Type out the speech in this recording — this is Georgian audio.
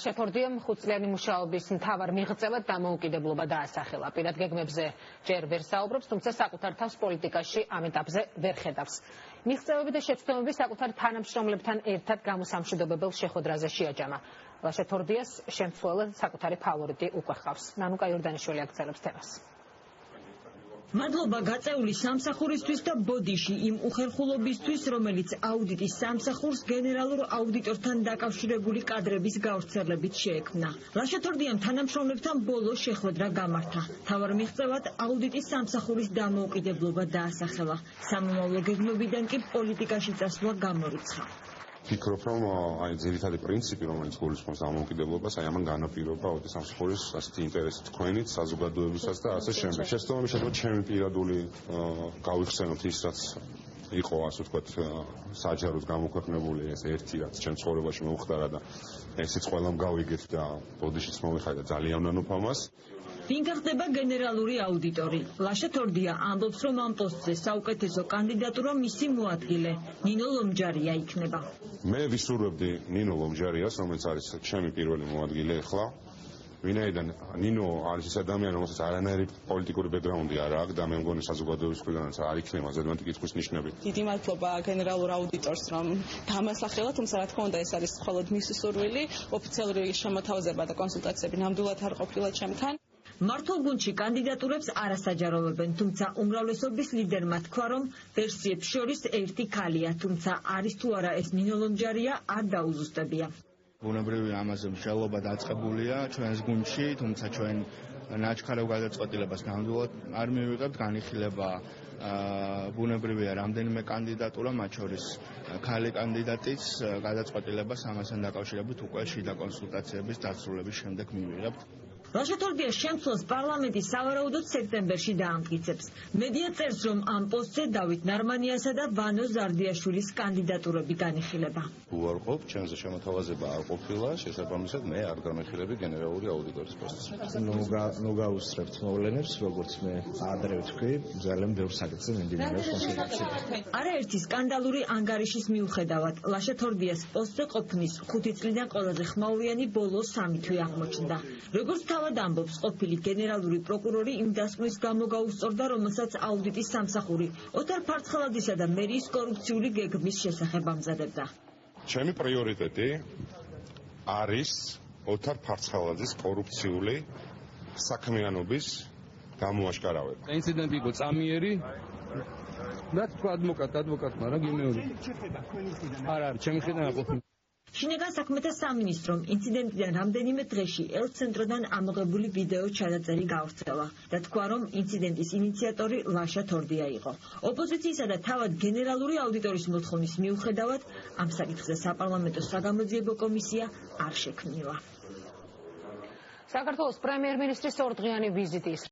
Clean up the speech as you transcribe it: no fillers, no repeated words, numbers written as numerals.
Შეფორდიამ ხუთწლიანი მუშაობის მთავარ მიღწევად დამოუკიდებლობა დაასახელა. პირად გეგმებზე ჯერ ვერ საუბრობს, თუმცა საკუთარ თავს პოლიტიკაში ამ ეტაპზე ვერ ხედავს. მიღწევები და შეცდომები საკუთარ თანამშრომლებთან ერთად გამოსამშვიდობებელ შეხვედრაზე შეაჯამა. ლაშეთორდიას შემცველად საკუთარი ფავორიტი უკვე ჰყავს. ნანუკა იორდანიშვილი აქცევებს თემას. მადლობა გაწეული სამსახურისთვის და ბოდიში იმ უხერხულობისთვის, რომელიც აუდიტის სამსახურს გენერალურ აუდიტორთან დაკავშირებული კადრების გავრცელებით შეექმნა. ლაშეთორდიამ თანამშრომლებთან ბოლო შეხვედრა გამართა. მთავარ მიღწევად აუდიტის სამსახურის დამოუკიდებლობა დაასახელა. სამომავლო გეგმებიდან კი პოლიტიკაში წასვლა გამორიცხა. Ფიქრობ, რომ აი ძირითადი პრინციპი, რომელიც გულისხმობს დამოუკიდებლობას, აი ამან განაპირობა აუდიტის სამსახურის ასეთი ინტერესი თქვენით, საზოგადოებისაც და ასე შემდეგ. შეცდომები შეიძლება ჩემი პირადული გავიხსენოთ ის, რაც იყო, ასე ვთქვათ, საჯაროდ გამოქვეყნებული ეს ერთი, რაც ჩემ ცხოვრებაში მოუხდარა და ესეც ყველამ გავიგეთ და ბოდიშიც მოვიხარე და ძალიან ვნანობ ამას. ვინ გახდება გენერალური აუდიტორი? ლაშეთორდია ამბობს, რომ ამ პოსტზე საუკეთესო კანდიდატურა მისი მოადგილე ნინო ლომჯარია იქნება. მე ვისურვებდი ნინო ლომჯარიას, რომელიც არის ჩემი პირველი მოადგილე ახლა. ვინაიდან ნინო არის ის ადამიანი, რომელსაც არანაირი პოლიტიკური ბექგრაუნდი არ აქვს და მე მგონი საზოგადოების მხრიდანაც არ იქნება ზედმეტი კითხვის ნიშნები. დიდი მადლობა გენერალურ აუდიტორს, რომ დამასახელა, თუმცა რა თქმა უნდა ეს არის მხოლოდ მისი სურვილი. ოფიციალური შემოთავაზება და კონსულტაციები ნამდვილად არ ყოფილა ჩემთან. მართლ გუნდში კანდიდატურებს არასაჯაროვებენ, თუმცა უმრავლესობის ლიდერმა თქვა, რომ ვერსიებს შორის ერთი ქალია, თუმცა არის თუ არა ეს ნინო ლომჯარია, არ დაუზუსტებია. ბუნებრივი ამაზე მსჯელობა დაწყებულია ჩვენს გუნდში, თუმცა ჩვენ ნაჩქარევ გადაწყვეტილებას ნამდვილად არ მივიღებთ, განიხილება ბუნებრივია რამდენიმე კანდიდატურა, მათ შორის ქალი კანდიდატის გადაწყვეტილებას ამასთან დაკავშირებით უკვე შიდა კონსულტაციების დასრულების შემდეგ მივიღებთ. ლაშეთორდიას შემცვლელს პარლამენტი სავარაუდოდ სექტემბერში დაამტკიცებს. მედია წერს, რომ ამ პოსტზე დავით ნარმანიასა და ვანო ზარდიაშვილის კანდიდატურები განიხილება. უარყოფ, ჩემზე შემოთავაზება არ ყოფილა, შესაბამისად მე არ განეხილები გენერალური აუდიტორის პოსტს. ნუ გაუსწრებთ მოვლენებს, როგორც მე ადრე ვთქვი, ძალიან ბევრ საკითხზე მიმდინარეობს კონსულტაცია. არაერთი სკანდალური ანგარიშის მიუხედავად, ლაშეთორდიას პოსტზე ყოფნის 5 წლიდან ყველაზე ხმაურიანი ბოლო 3 თვე აღმოჩნდა. როგორც თავად ამბობს ყოფილი გენერალური პროკურორი, იმ დასკვნის გამო გაუსწორდა, რომელსაც აუდიტის სამსახური ოთარ ფარცხელაძისა და მერიის კორუფციული გეგმის შესახებ ამზადებდა. ჩემი პრიორიტეტი არის ოთარ ფარცხელაძის კორუფციული საქმიანობის გამოაშკარავება. ინციდენტი იყო წამიერი და თქვა ადვოკატმა რა გიმეორე. არა, ჩემი ხედავ არ ყოფილი. შინაგან საქმეთა სამინისტრომ ინციდენტიდან რამდენიმე დღეში ელ-ცენტროდან ამოღებული ვიდეო ჩანაწერი გავრცელა და თქვა, რომ ინციდენტის ინიციატორი ლაშეთორდია იყო. ოპოზიციისა და თავად გენერალური აუდიტორის მოთხოვნის მიუხედავად, ამ საკითხზე საპარლამენტო საგამოძიებო კომისია არ შექმნილა. საქართველოს პრემიერ-მინისტრის ორდღიანი ვიზიტი